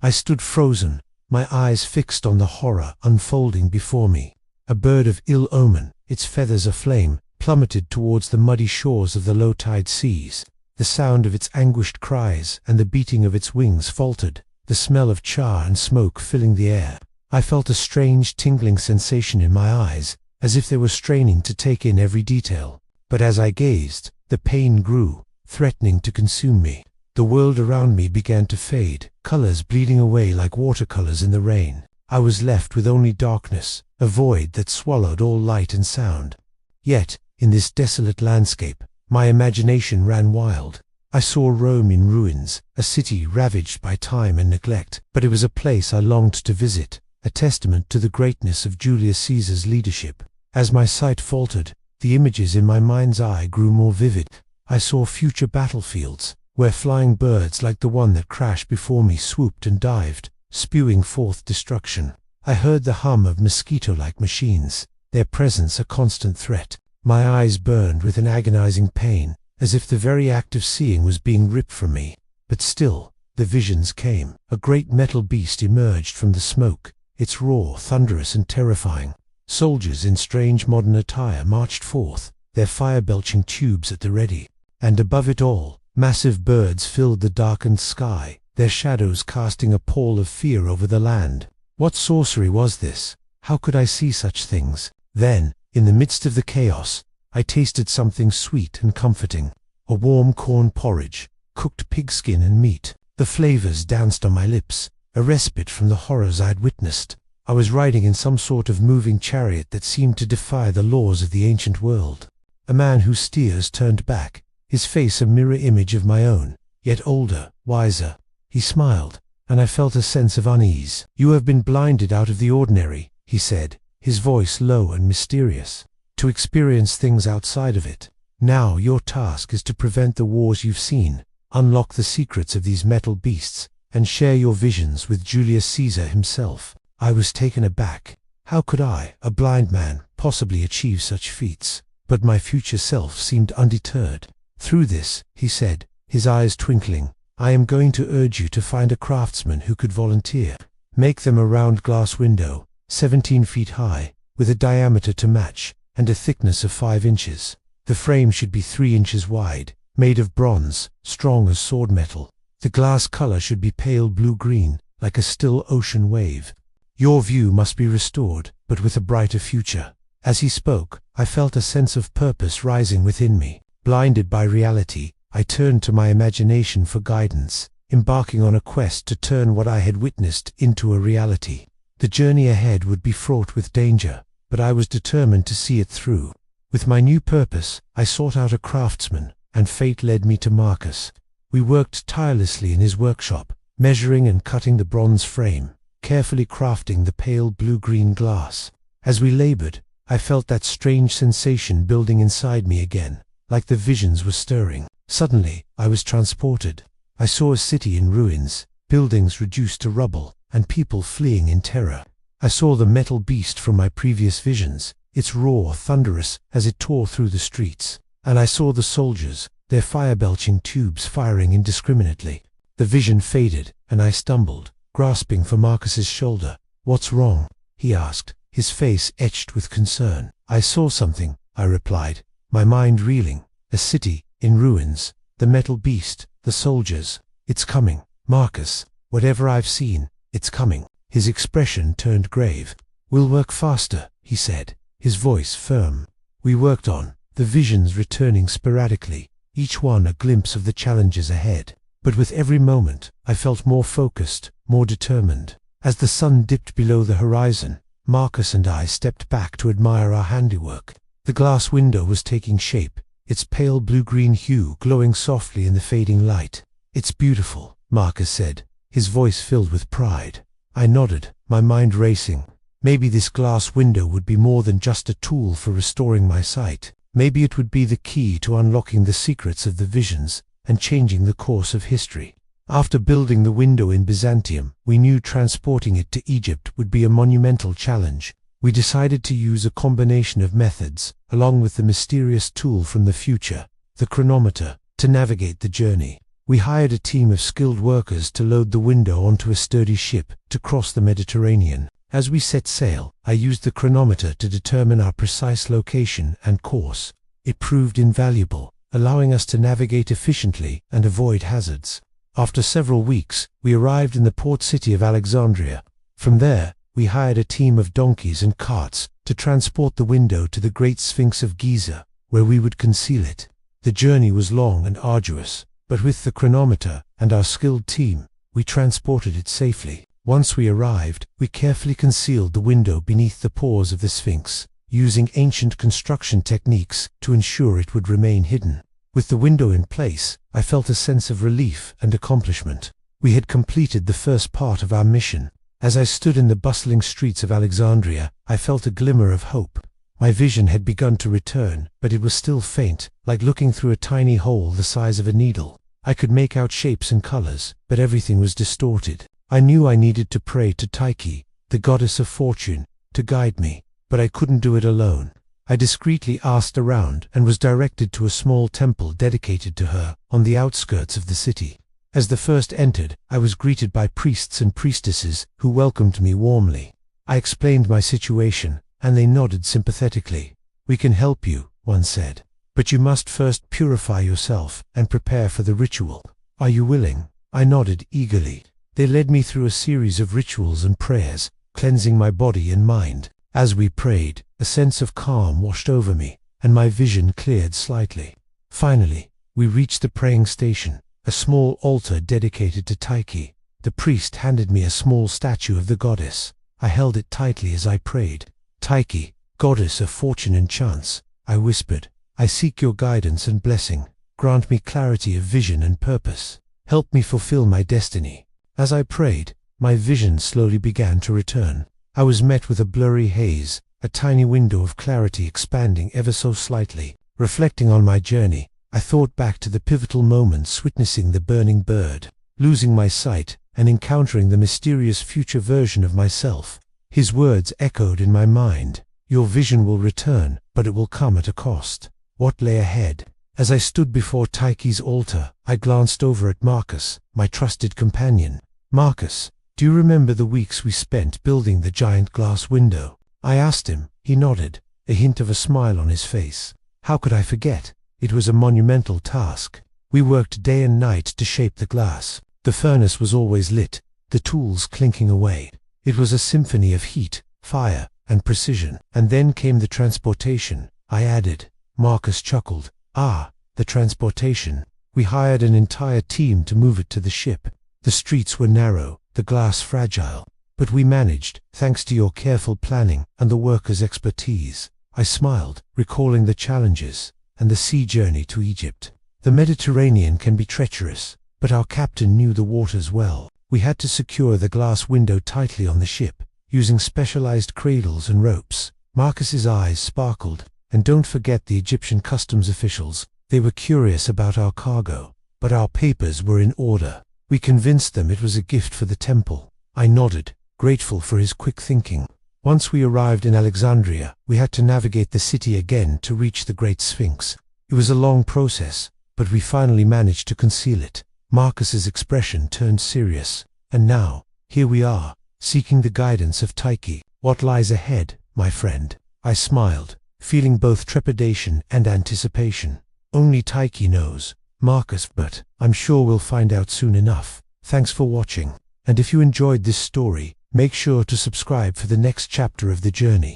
I stood frozen, my eyes fixed on the horror unfolding before me. A bird of ill omen, its feathers aflame, plummeted towards the muddy shores of the low-tide seas. The sound of its anguished cries and the beating of its wings faltered, the smell of char and smoke filling the air. I felt a strange tingling sensation in my eyes, as if they were straining to take in every detail. But as I gazed, the pain grew, threatening to consume me. The world around me began to fade, colors bleeding away like watercolors in the rain. I was left with only darkness, a void that swallowed all light and sound. Yet, in this desolate landscape, my imagination ran wild. I saw Rome in ruins, a city ravaged by time and neglect, but it was a place I longed to visit, a testament to the greatness of Julius Caesar's leadership. As my sight faltered, the images in my mind's eye grew more vivid. I saw future battlefields, where flying birds like the one that crashed before me swooped and dived, spewing forth destruction. I heard the hum of mosquito-like machines, their presence a constant threat. My eyes burned with an agonizing pain, as if the very act of seeing was being ripped from me. But still, the visions came. A great metal beast emerged from the smoke, its roar thunderous and terrifying. Soldiers in strange modern attire marched forth, their fire-belching tubes at the ready. And above it all, massive birds filled the darkened sky, their shadows casting a pall of fear over the land. What sorcery was this? How could I see such things? Then, in the midst of the chaos, I tasted something sweet and comforting. A warm corn porridge, cooked pigskin and meat. The flavors danced on my lips, a respite from the horrors I had witnessed. I was riding in some sort of moving chariot that seemed to defy the laws of the ancient world. A man whose steers turned back, his face a mirror image of my own, yet older, wiser. He smiled, and I felt a sense of unease. "You have been blinded out of the ordinary," he said, his voice low and mysterious, "to experience things outside of it. Now your task is to prevent the wars you've seen, unlock the secrets of these metal beasts, and share your visions with Julius Caesar himself." I was taken aback. How could I, a blind man, possibly achieve such feats? But my future self seemed undeterred. "Through this," he said, his eyes twinkling, "I am going to urge you to find a craftsman who could volunteer. Make them a round glass window, 17 feet high, with a diameter to match, and a thickness of 5 inches. The frame should be 3 inches wide, made of bronze, strong as sword metal. The glass color should be pale blue-green, like a still ocean wave. Your view must be restored, but with a brighter future." As he spoke, I felt a sense of purpose rising within me. Blinded by reality, I turned to my imagination for guidance, embarking on a quest to turn what I had witnessed into a reality. The journey ahead would be fraught with danger, but I was determined to see it through. With my new purpose, I sought out a craftsman, and fate led me to Marcus. We worked tirelessly in his workshop, measuring and cutting the bronze frame, carefully crafting the pale blue-green glass. As we labored, I felt that strange sensation building inside me again, like the visions were stirring. Suddenly, I was transported. I saw a city in ruins, buildings reduced to rubble, and people fleeing in terror. I saw the metal beast from my previous visions, its roar thunderous as it tore through the streets. And I saw the soldiers, their fire-belching tubes firing indiscriminately. The vision faded, and I stumbled, grasping for Marcus's shoulder. "What's wrong?" he asked, his face etched with concern. "I saw something," I replied, my mind reeling. "A city, in ruins, the metal beast, the soldiers. It's coming, Marcus. Whatever I've seen, it's coming." His expression turned grave. "We'll work faster," he said, his voice firm. We worked on, the visions returning sporadically, each one a glimpse of the challenges ahead. But with every moment, I felt more focused, more determined. As the sun dipped below the horizon, Marcus and I stepped back to admire our handiwork. The glass window was taking shape, its pale blue-green hue glowing softly in the fading light. "It's beautiful," Marcus said, his voice filled with pride. I nodded, my mind racing. Maybe this glass window would be more than just a tool for restoring my sight. Maybe it would be the key to unlocking the secrets of the visions and changing the course of history. After building the window in Byzantium, we knew transporting it to Egypt would be a monumental challenge. We decided to use a combination of methods, along with the mysterious tool from the future, the chronometer, to navigate the journey. We hired a team of skilled workers to load the window onto a sturdy ship to cross the Mediterranean. As we set sail, I used the chronometer to determine our precise location and course. It proved invaluable, allowing us to navigate efficiently and avoid hazards. After several weeks, we arrived in the port city of Alexandria. From there, we hired a team of donkeys and carts to transport the window to the Great Sphinx of Giza, where we would conceal it. The journey was long and arduous, but with the chronometer and our skilled team, we transported it safely. Once we arrived, we carefully concealed the window beneath the pores of the Sphinx, using ancient construction techniques to ensure it would remain hidden. With the window in place, I felt a sense of relief and accomplishment. We had completed the first part of our mission. As I stood in the bustling streets of Alexandria, I felt a glimmer of hope. My vision had begun to return, but it was still faint, like looking through a tiny hole the size of a needle. I could make out shapes and colors, but everything was distorted. I knew I needed to pray to Tyche, the goddess of fortune, to guide me, but I couldn't do it alone. I discreetly asked around and was directed to a small temple dedicated to her on the outskirts of the city. As the first entered, I was greeted by priests and priestesses who welcomed me warmly. I explained my situation, and they nodded sympathetically. "We can help you," one said, "but you must first purify yourself and prepare for the ritual. Are you willing?" I nodded eagerly. They led me through a series of rituals and prayers, cleansing my body and mind. As we prayed, a sense of calm washed over me, and my vision cleared slightly. Finally, we reached the praying station, a small altar dedicated to Tyche. The priest handed me a small statue of the goddess. I held it tightly as I prayed. "Tyche, goddess of fortune and chance," I whispered, "I seek your guidance and blessing. Grant me clarity of vision and purpose. Help me fulfill my destiny." As I prayed, my vision slowly began to return. I was met with a blurry haze, a tiny window of clarity expanding ever so slightly. Reflecting on my journey, I thought back to the pivotal moments witnessing the burning bird, losing my sight, and encountering the mysterious future version of myself. His words echoed in my mind. "Your vision will return, but it will come at a cost." What lay ahead? As I stood before Tyche's altar, I glanced over at Marcus, my trusted companion. "Marcus, do you remember the weeks we spent building the giant glass window?" I asked him. He nodded, a hint of a smile on his face. How could I forget? It was a monumental task. We worked day and night to shape the glass. The furnace was always lit, the tools clinking away. It was a symphony of heat, fire, and precision. And then came the transportation, I added. Marcus chuckled. "Ah, the transportation. We hired an entire team to move it to the ship. The streets were narrow, the glass fragile, but we managed, thanks to your careful planning and the workers' expertise." I smiled, recalling the challenges and the sea journey to Egypt. The Mediterranean can be treacherous, but our captain knew the waters well. We had to secure the glass window tightly on the ship, using specialized cradles and ropes. Marcus's eyes sparkled. "And don't forget the Egyptian customs officials. They were curious about our cargo, but our papers were in order. We convinced them it was a gift for the temple." I nodded, grateful for his quick thinking. Once we arrived in Alexandria, we had to navigate the city again to reach the Great Sphinx. It was a long process, but we finally managed to conceal it. Marcus's expression turned serious. "And now, here we are, seeking the guidance of Tyche. What lies ahead, my friend?" I smiled, feeling both trepidation and anticipation. "Only Tyche knows, Marcus, but I'm sure we'll find out soon enough." Thanks for watching, and if you enjoyed this story, make sure to subscribe for the next chapter of the journey.